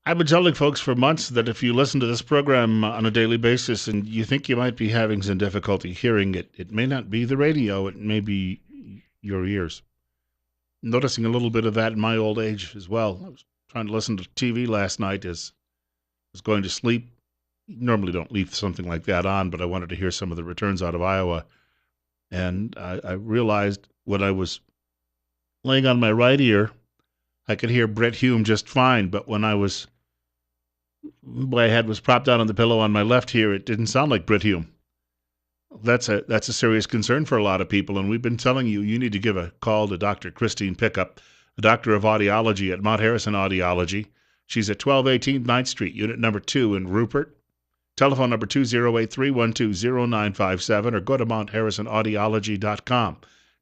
I've been telling folks for months that if you listen to this program on a daily basis and you think you might be having some difficulty hearing it, it may not be the radio, it may be your ears. Noticing a little bit of that in my old age as well. I was trying to listen to TV last night as I was going to sleep. Normally don't leave something like that on, but I wanted to hear some of the returns out of Iowa. And I realized when I was laying on my right ear, I could hear Brett Hume just fine, but when my head was propped out on the pillow on my left here, it didn't sound like Brett Hume. That's a serious concern for a lot of people, and we've been telling you need to give a call to Dr. Christine Pickup, a doctor of audiology at Mount Harrison Audiology. She's at 1218 9th Street, unit number 2 in Rupert. Telephone number 208-312-0957 or go to mountharrisonaudiology.com.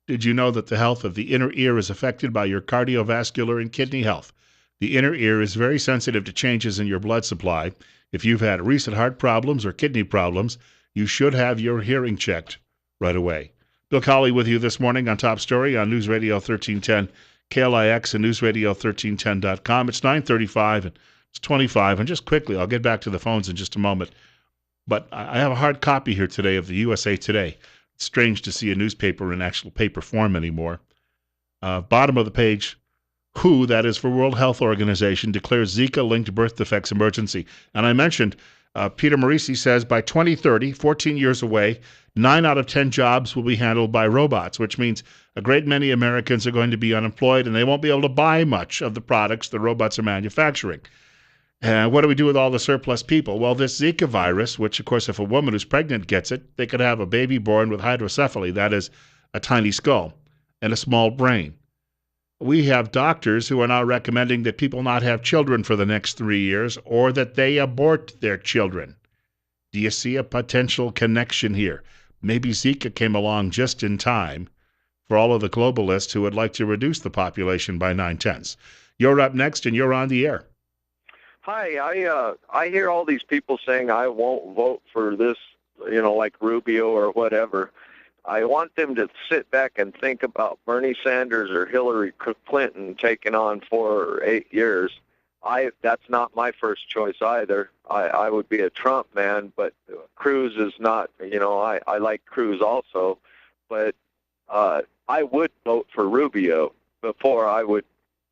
Did you know that the health of the inner ear is affected by your cardiovascular and kidney health? The inner ear is very sensitive to changes in your blood supply. If you've had recent heart problems or kidney problems, you should have your hearing checked right away. Bill Colley with you this morning on Top Story on News Radio 1310, KLIX and newsradio1310.com. It's 9:35 and it's 25. And just quickly, I'll get back to the phones in just a moment. But I have a hard copy here today of the USA Today. It's strange to see a newspaper in actual paper form anymore. Bottom of the page, WHO, that is for World Health Organization, declares Zika-linked birth defects emergency. And I mentioned Peter Morisi says by 2030, 14 years away, 9 out of 10 jobs will be handled by robots, which means a great many Americans are going to be unemployed and they won't be able to buy much of the products the robots are manufacturing. What do we do with all the surplus people? Well, this Zika virus, which, of course, if a woman who's pregnant gets it, they could have a baby born with hydrocephaly, that is, a tiny skull and a small brain. We have doctors who are now recommending that people not have children for the next 3 years or that they abort their children. Do you see a potential connection here? Maybe Zika came along just in time for all of the globalists who would like to reduce the population by 9/10. You're up next, and you're on the air. Hi, I hear all these people saying I won't vote for this, like Rubio or whatever. I want them to sit back and think about Bernie Sanders or Hillary Clinton taking on 4 or 8 years. That's not my first choice either. I would be a Trump man, but Cruz is not. I like Cruz also, but I would vote for Rubio before I would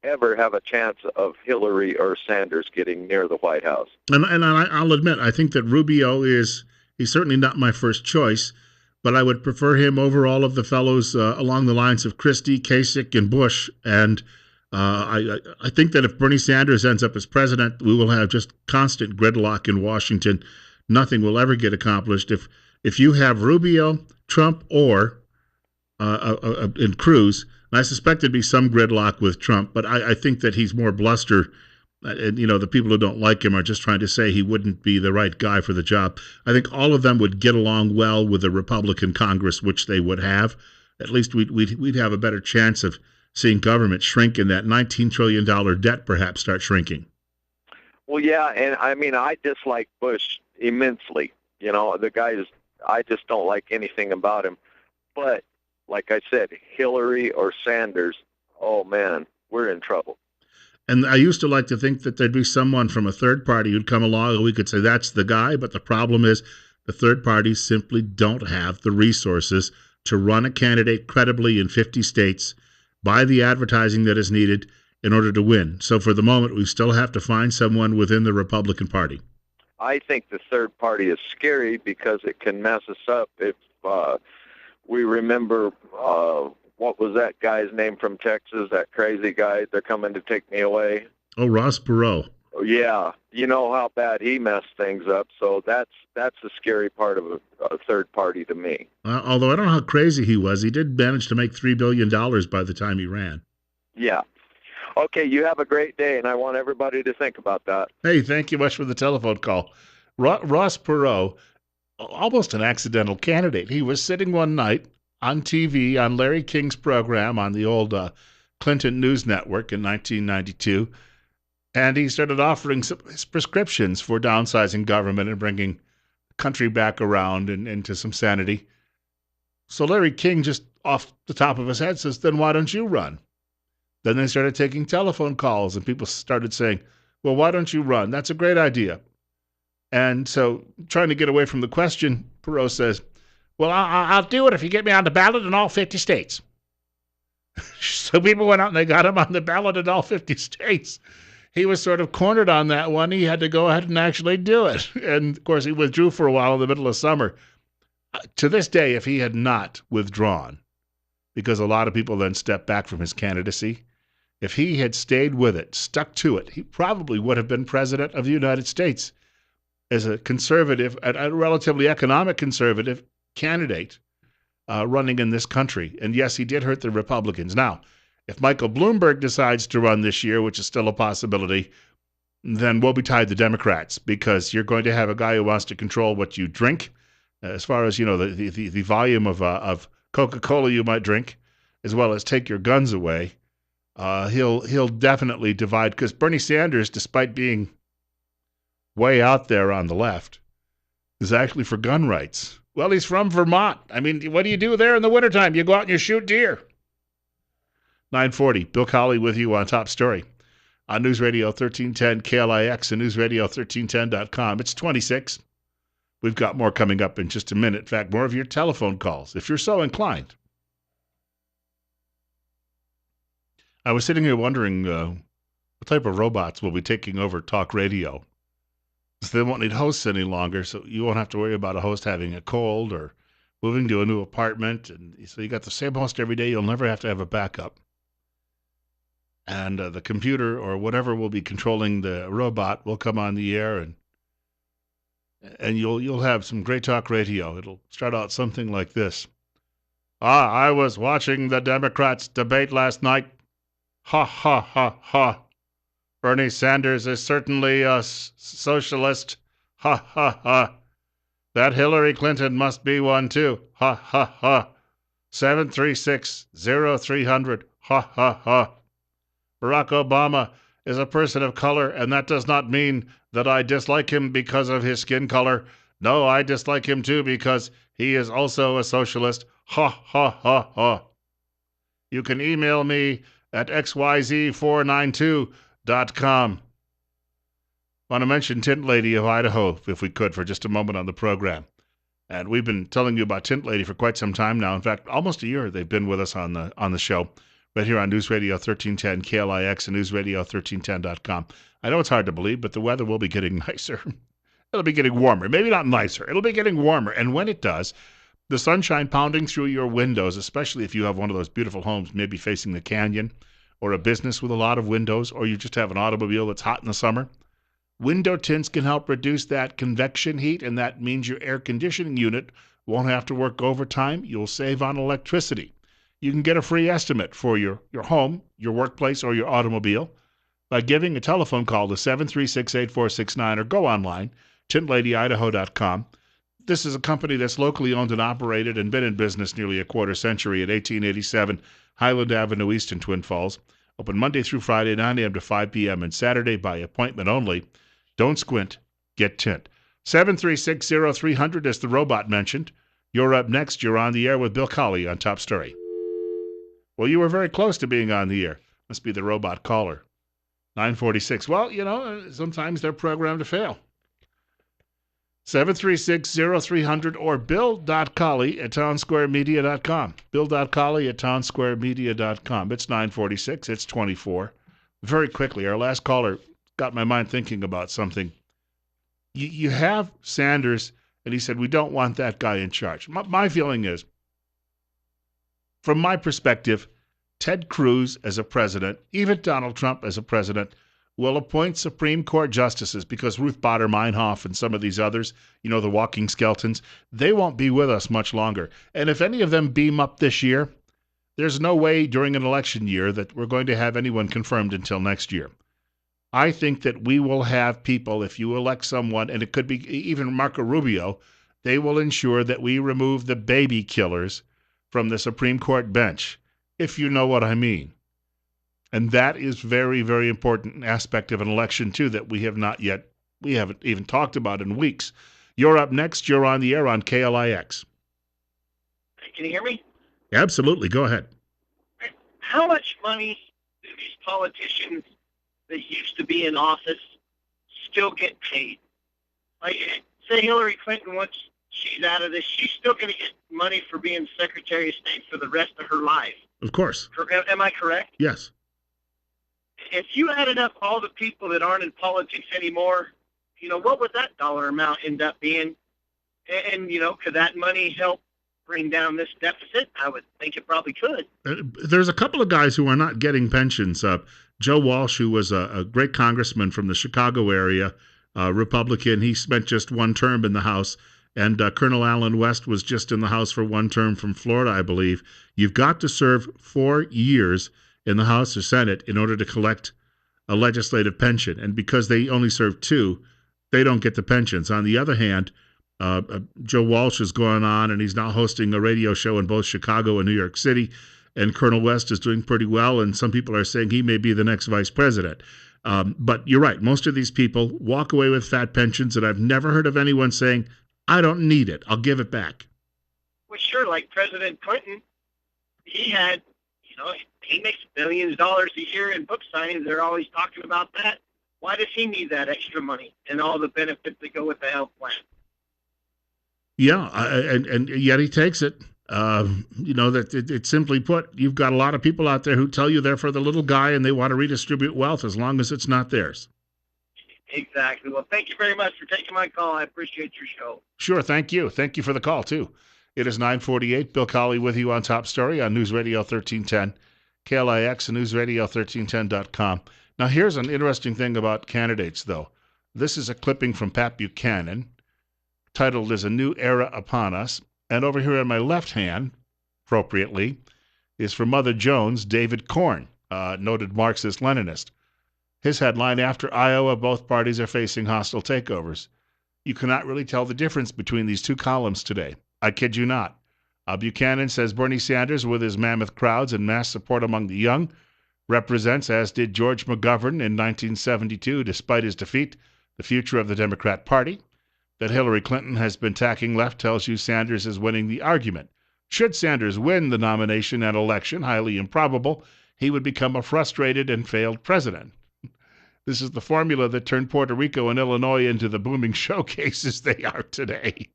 ever have a chance of Hillary or Sanders getting near the White House. And I'll admit, I think that Rubio he's certainly not my first choice, but I would prefer him over all of the fellows along the lines of Christie, Kasich, and Bush. And I think that if Bernie Sanders ends up as president, we will have just constant gridlock in Washington. Nothing will ever get accomplished. If you have Rubio, Trump, or and Cruz, and I suspect there'd be some gridlock with Trump, but I think that he's more bluster. And, the people who don't like him are just trying to say he wouldn't be the right guy for the job. I think all of them would get along well with a Republican Congress, which they would have. At least we'd have a better chance of seeing government shrink and that $19 trillion debt perhaps start shrinking. Well, yeah, and I dislike Bush immensely. The guy I just don't like anything about him. But like I said, Hillary or Sanders, oh man, we're in trouble. And I used to like to think that there'd be someone from a third party who'd come along and we could say that's the guy, but the problem is the third parties simply don't have the resources to run a candidate credibly in 50 states, buy the advertising that is needed in order to win. So for the moment, we still have to find someone within the Republican Party. I think the third party is scary because it can mess us up if we remember what was that guy's name from Texas, that crazy guy, they're coming to take me away. Oh, Ross Perot. Yeah, you know how bad he messed things up, so that's the scary part of a third party to me. Although I don't know how crazy he was, he did manage to make $3 billion by the time he ran. Yeah. Okay, you have a great day, and I want everybody to think about that. Hey, thank you much for the telephone call. Ross Perot, almost an accidental candidate. He was sitting one night on TV on Larry King's program on the old Clinton News Network in 1992, and he started offering his prescriptions for downsizing government and bringing the country back around and into some sanity. So Larry King, just off the top of his head, says, then why don't you run? Then they started taking telephone calls, and people started saying, Well, why don't you run? That's a great idea. And so, trying to get away from the question, Perot says, well, I'll do it if you get me on the ballot in all 50 states. So people went out and they got him on the ballot in all 50 states. He was sort of cornered on that one. He had to go ahead and actually do it. And of course, he withdrew for a while in the middle of summer. To this day, if he had not withdrawn, because a lot of people then stepped back from his candidacy, if he had stayed with it, stuck to it, he probably would have been president of the United States as a conservative, a relatively economic conservative candidate running in this country. And yes, he did hurt the Republicans. Now, if Michael Bloomberg decides to run this year, which is still a possibility, then we'll be tied to Democrats because you're going to have a guy who wants to control what you drink, as far as the volume of Coca-Cola you might drink, as well as take your guns away. He'll definitely divide because Bernie Sanders, despite being way out there on the left, is actually for gun rights. Well, he's from Vermont. I mean, what do you do there in the wintertime? You go out and you shoot deer. 940, Bill Colley with you on Top Story on News Radio 1310 KLIX and newsradio1310.com. It's 26. We've got more coming up in just a minute. In fact, more of your telephone calls, if you're so inclined. I was sitting here wondering what type of robots will be taking over talk radio. So they won't need hosts any longer, so you won't have to worry about a host having a cold or moving to a new apartment. And so you got the same host every day. You'll never have to have a backup. And the computer or whatever will be controlling the robot will come on the air, and you'll have some great talk radio. It'll start out something like this. I was watching the Democrats debate last night. Ha, ha, ha, ha. Bernie Sanders is certainly a socialist. Ha, ha, ha. That Hillary Clinton must be one, too. Ha, ha, ha. 736-0300. Ha, ha, ha. Barack Obama is a person of color, and that does not mean that I dislike him because of his skin color. No, I dislike him, too, because he is also a socialist. Ha, ha, ha, ha. You can email me at xyz492.com. Want to mention Tint Lady of Idaho, if we could, for just a moment on the program. And we've been telling you about Tint Lady for quite some time now. In fact, almost a year they've been with us on the show, right here on News Radio 1310 KLIX and newsradio1310.com. I know it's hard to believe, but the weather will be getting nicer. It'll be getting warmer. Maybe not nicer. It'll be getting warmer. And when it does, the sunshine pounding through your windows, especially if you have one of those beautiful homes, maybe facing the canyon, or a business with a lot of windows, or you just have an automobile that's hot in the summer, window tints can help reduce that convection heat, and that means your air conditioning unit won't have to work overtime. You'll save on electricity. You can get a free estimate for your home, your workplace, or your automobile by giving a telephone call to 736-8469 or go online, tintladyidaho.com. This is a company that's locally owned and operated and been in business nearly a quarter century at 1887 Highland Avenue East in Twin Falls. Open Monday through Friday, 9 a.m. to 5 p.m. and Saturday by appointment only. Don't squint. Get tint. 736-0300 is the robot mentioned. You're up next. You're on the air with Bill Colley on Top Story. Well, you were very close to being on the air. Must be the robot caller. 946. Well, sometimes they're programmed to fail. 736-0300 or bill.colley at townsquaremedia.com. Bill.colley at townsquaremedia.com. It's 946. It's 24. Very quickly, our last caller got my mind thinking about something. You have Sanders, and he said, we don't want that guy in charge. My feeling is, from my perspective, Ted Cruz as a president, even Donald Trump as a president, will appoint Supreme Court justices because Ruth Bader Meinhof and some of these others, the walking skeletons, they won't be with us much longer. And if any of them beam up this year, there's no way during an election year that we're going to have anyone confirmed until next year. I think that we will have people, if you elect someone, and it could be even Marco Rubio, they will ensure that we remove the baby killers from the Supreme Court bench, if you know what I mean. And that is very, very important aspect of an election, too, that we haven't even talked about in weeks. You're up next. You're on the air on KLIX. Can you hear me? Absolutely. Go ahead. How much money do these politicians that used to be in office still get paid. Like, say Hillary Clinton, once she's out of this, she's still going to get money for being Secretary of State for the rest of her life. Of course. Am I correct? Yes. If you added up all the people that aren't in politics anymore, what would that dollar amount end up being? And could that money help bring down this deficit? I would think it probably could. There's a couple of guys who are not getting pensions. Joe Walsh, who was a great congressman from the Chicago area, Republican, he spent just one term in the House. And Colonel Allen West was just in the House for one term from Florida, I believe. You've got to serve 4 years in the House or Senate in order to collect a legislative pension. And because they only serve 2, they don't get the pensions. On the other hand, Joe Walsh is going on, and he's now hosting a radio show in both Chicago and New York City. And Colonel West is doing pretty well, and some people are saying he may be the next vice president. But you're right. Most of these people walk away with fat pensions, and I've never heard of anyone saying, I don't need it. I'll give it back. Well, sure, like President Clinton, he had, he makes billions of dollars a year in book signings. They're always talking about that. Why does he need that extra money and all the benefits that go with the health plan? Yeah, and yet he takes it. It's simply put, you've got a lot of people out there who tell you they're for the little guy and they want to redistribute wealth as long as it's not theirs. Exactly. Well, thank you very much for taking my call. I appreciate your show. Sure, thank you. Thank you for the call, too. It is 9:48. Bill Colley with you on Top Story on News Radio 1310, KLIX and newsradio1310.com. Now, here's an interesting thing about candidates, though. This is a clipping from Pat Buchanan, titled "Is a New Era Upon Us?" And over here on my left hand, appropriately, is from Mother Jones, David Korn, noted Marxist-Leninist. His headline, "After Iowa, both parties are facing hostile takeovers." You cannot really tell the difference between these two columns today. I kid you not. Buchanan says Bernie Sanders, with his mammoth crowds and mass support among the young, represents, as did George McGovern in 1972, despite his defeat, the future of the Democrat Party. That Hillary Clinton has been tacking left tells you Sanders is winning the argument. Should Sanders win the nomination and election, highly improbable, he would become a frustrated and failed president. This is the formula that turned Puerto Rico and Illinois into the booming showcases they are today.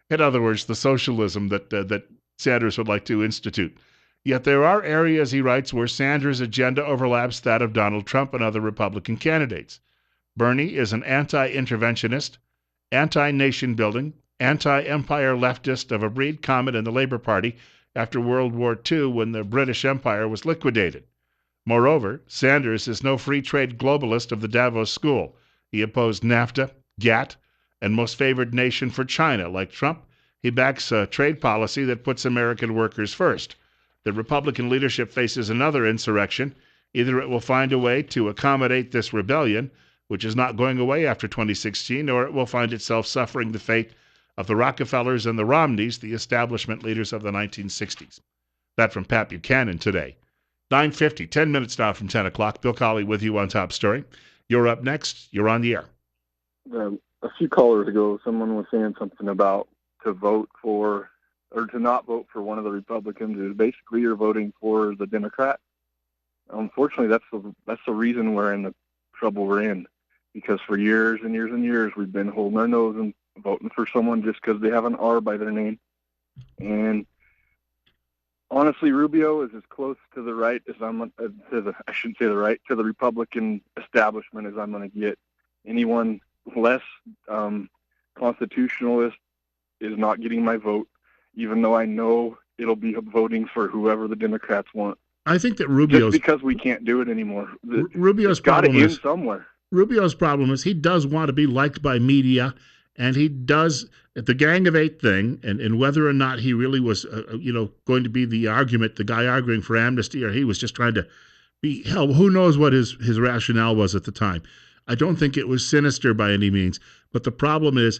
In other words, the socialism that Sanders would like to institute. Yet there are areas, he writes, where Sanders' agenda overlaps that of Donald Trump and other Republican candidates. Bernie is an anti-interventionist, anti-nation building, anti-empire leftist of a breed common in the Labour Party after World War II when the British Empire was liquidated. Moreover, Sanders is no free trade globalist of the Davos school. He opposed NAFTA, GATT, and most favored nation for China. Like Trump, he backs a trade policy that puts American workers first. The Republican leadership faces another insurrection. Either it will find a way to accommodate this rebellion, which is not going away after 2016, or it will find itself suffering the fate of the Rockefellers and the Romneys, the establishment leaders of the 1960s. That from Pat Buchanan today. 9:50, 10 minutes now from 10 o'clock. Bill Colley with you on Top Story. You're up next. You're on the air. A few callers ago, someone was saying something about to vote for or to not vote for one of the Republicans is basically you're voting for the Democrat. Unfortunately, that's the reason we're in the trouble we're in, because for years and years and years we've been holding our nose and voting for someone just because they have an R by their name. And honestly, Rubio is as close to the right as to the Republican establishment as I'm going to get. Anyone less constitutionalist is not getting my vote, even though I know it'll be voting for whoever the Democrats want. I think that Rubio's... Just because we can't do it anymore. Rubio's problem is... end somewhere. Rubio's problem is he does want to be liked by media, and he does the Gang of Eight thing, and whether or not he really was, going to be the argument, the guy arguing for amnesty, or he was just trying to be, hell, who knows what his rationale was at the time. I don't think it was sinister by any means, but the problem is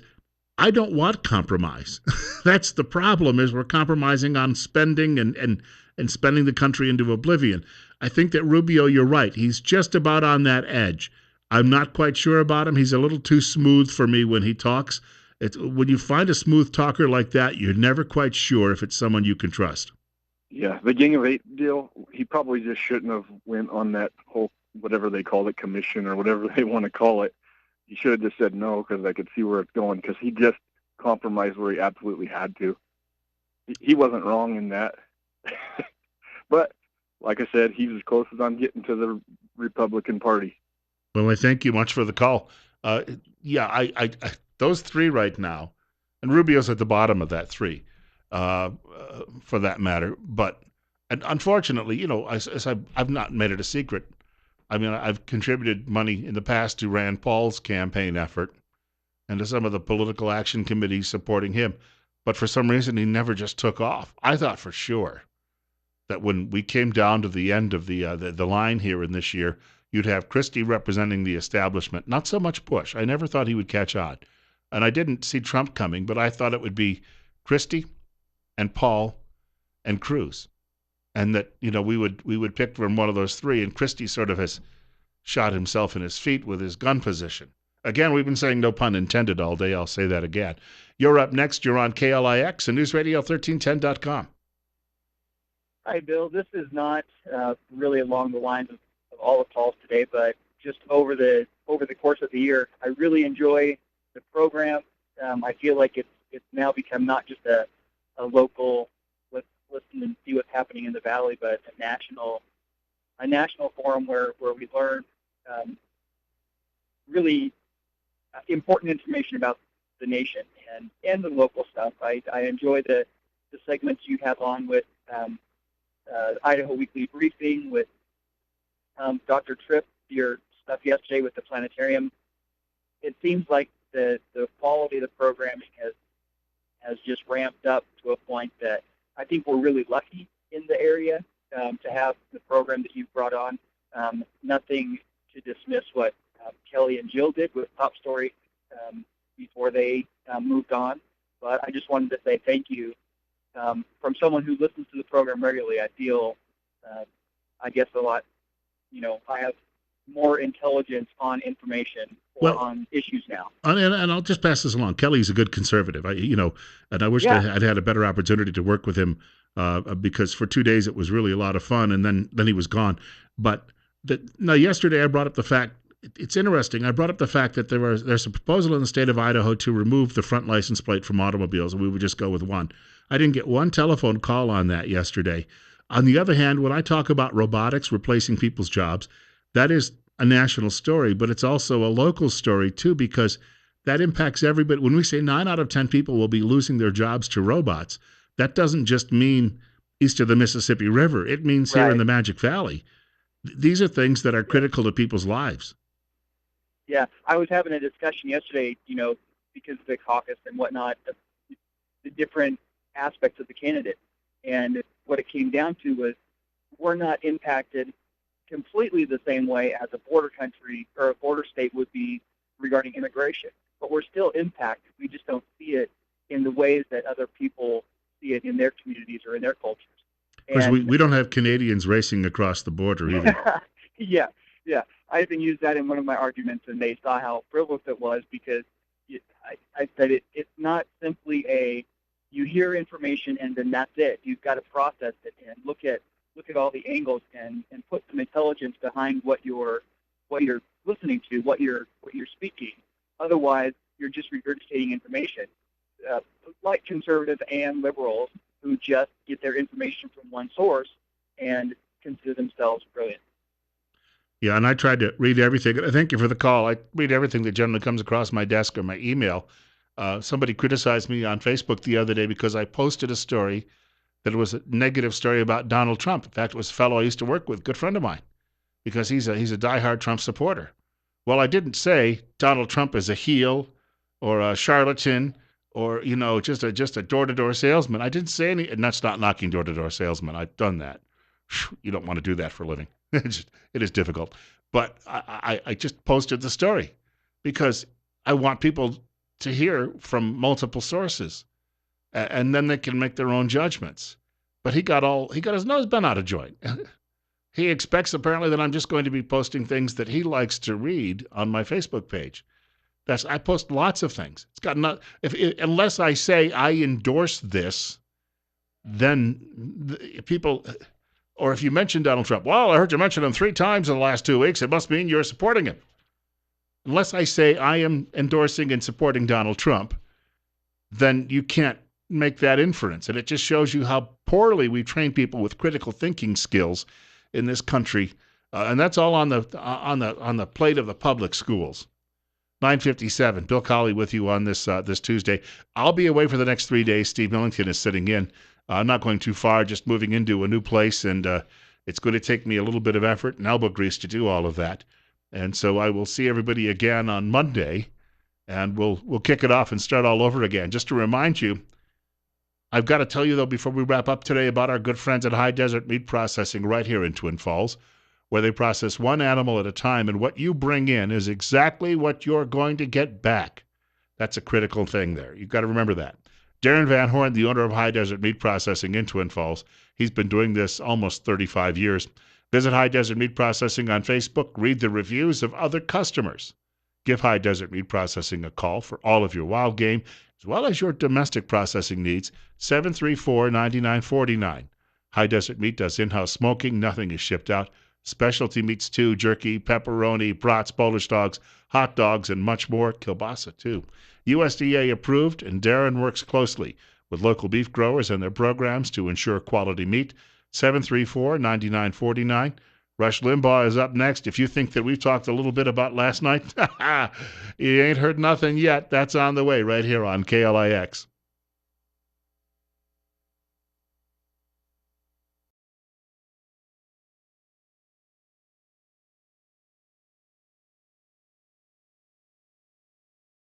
I don't want compromise. That's the problem, is we're compromising on spending and spending the country into oblivion. I think that Rubio, you're right, he's just about on that edge. I'm not quite sure about him. He's a little too smooth for me when he talks. When you find a smooth talker like that, you're never quite sure if it's someone you can trust. Yeah, the Gang of Eight deal, he probably just shouldn't have went on that whole, whatever they call it, commission or whatever they want to call it. he should have just said no because I could see where it's going, because he just compromised where he absolutely had to. He wasn't wrong in that. But like I said, he's as close as I'm getting to the Republican Party. Well, I thank you much for the call. Yeah, I those three right now, and Rubio's at the bottom of that three, for that matter. But and unfortunately, as I've not made it a secret. I mean, I've contributed money in the past to Rand Paul's campaign effort and to some of the political action committees supporting him. But for some reason, he never just took off. I thought for sure that when we came down to the end of the line here in this year, you'd have Christie representing the establishment, not so much Bush. I never thought he would catch on. And I didn't see Trump coming, but I thought it would be Christie and Paul and Cruz. And that, we would pick from one of those three, and Christie sort of has shot himself in his feet with his gun position. Again, we've been saying no pun intended all day. I'll say that again. You're up next. You're on KLIX and NewsRadio1310.com. Hi, Bill. This is not really along the lines of all the calls today, but just over the course of the year, I really enjoy the program. I feel like it's now become not just a local listen and see what's happening in the valley, but a national forum where we learn really important information about the nation and the local stuff. I enjoy the segments you have on with Idaho Weekly Briefing, with Dr. Tripp, your stuff yesterday with the planetarium. It seems like the quality of the programming has just ramped up to a point that I think we're really lucky in the area to have the program that you've brought on. Nothing to dismiss what Kelly and Jill did with Top Story before they moved on, but I just wanted to say thank you. From someone who listens to the program regularly, I feel, I guess, a lot, I have more intelligence on information on issues now. And I'll just pass this along. Kelly's a good conservative. And I wish I'd had a better opportunity to work with him because for 2 days it was really a lot of fun, and then he was gone. But now yesterday I brought up the fact. It's interesting. I brought up the fact that there's a proposal in the state of Idaho to remove the front license plate from automobiles, and we would just go with one. I didn't get one telephone call on that yesterday. On the other hand, when I talk about robotics replacing people's jobs, that is a national story, but it's also a local story too, because that impacts everybody. When we say 9 out of 10 people will be losing their jobs to robots, that doesn't just mean east of the Mississippi River. It means here in the Magic Valley. These are things that are critical to people's lives. Yeah, I was having a discussion yesterday, because of the caucus and whatnot, the different aspects of the candidate. And what it came down to was we're not impacted completely the same way as a border country or a border state would be regarding immigration. But we're still impacted. We just don't see it in the ways that other people see it in their communities or in their cultures. Because we don't have Canadians racing across the border either. Yeah. I even used that in one of my arguments, and they saw how frivolous it was, because I said it's not simply you hear information and then that's it. You've got to process it and look at all the angles and put some intelligence behind what you're listening to, what you're speaking. Otherwise, you're just regurgitating information. Like conservatives and liberals who just get their information from one source and consider themselves brilliant. Yeah, and I tried to read everything. Thank you for the call. I read everything that generally comes across my desk or my email. Somebody criticized me on Facebook the other day because I posted a story that was a negative story about Donald Trump. In fact, it was a fellow I used to work with, a good friend of mine, because he's a diehard Trump supporter. Well, I didn't say Donald Trump is a heel or a charlatan or just a door-to-door salesman. I didn't say any, and that's not knocking door-to-door salesmen. I've done that. You don't want to do that for a living. It is difficult. But I just posted the story because I want people to hear from multiple sources, and then they can make their own judgments. But he got his nose bent out of joint. He expects apparently that I'm just going to be posting things that he likes to read on my Facebook page. I post lots of things. Unless I say I endorse this, then people. Or if you mention Donald Trump, well, I heard you mention him 3 times in the last 2 weeks, it must mean you're supporting him. unless I say I am endorsing and supporting Donald Trump, then you can't make that inference. And it just shows you how poorly we train people with critical thinking skills in this country. And that's all on the plate of the public schools. 9:57. Bill Colley with you on this Tuesday. I'll be away for the next 3 days. Steve Millington is sitting in. I'm not going too far, just moving into a new place, and it's going to take me a little bit of effort and elbow grease to do all of that. And so I will see everybody again on Monday, and we'll kick it off and start all over again. Just to remind you, I've got to tell you, though, before we wrap up today about our good friends at High Desert Meat Processing right here in Twin Falls, where they process one animal at a time, and what you bring in is exactly what you're going to get back. That's a critical thing there. You've got to remember that. Darren Van Horn, the owner of High Desert Meat Processing in Twin Falls, he's been doing this almost 35 years. Visit High Desert Meat Processing on Facebook. Read the reviews of other customers. Give High Desert Meat Processing a call for all of your wild game, as well as your domestic processing needs, 734-9949. High Desert Meat does in-house smoking. Nothing is shipped out. Specialty meats too, jerky, pepperoni, brats, Polish dogs, hot dogs, and much more. Kielbasa too. USDA approved, and Darren works closely with local beef growers and their programs to ensure quality meat. 734-9949. Rush Limbaugh is up next. If you think that we've talked a little bit about last night, you ain't heard nothing yet. That's on the way right here on KLIX.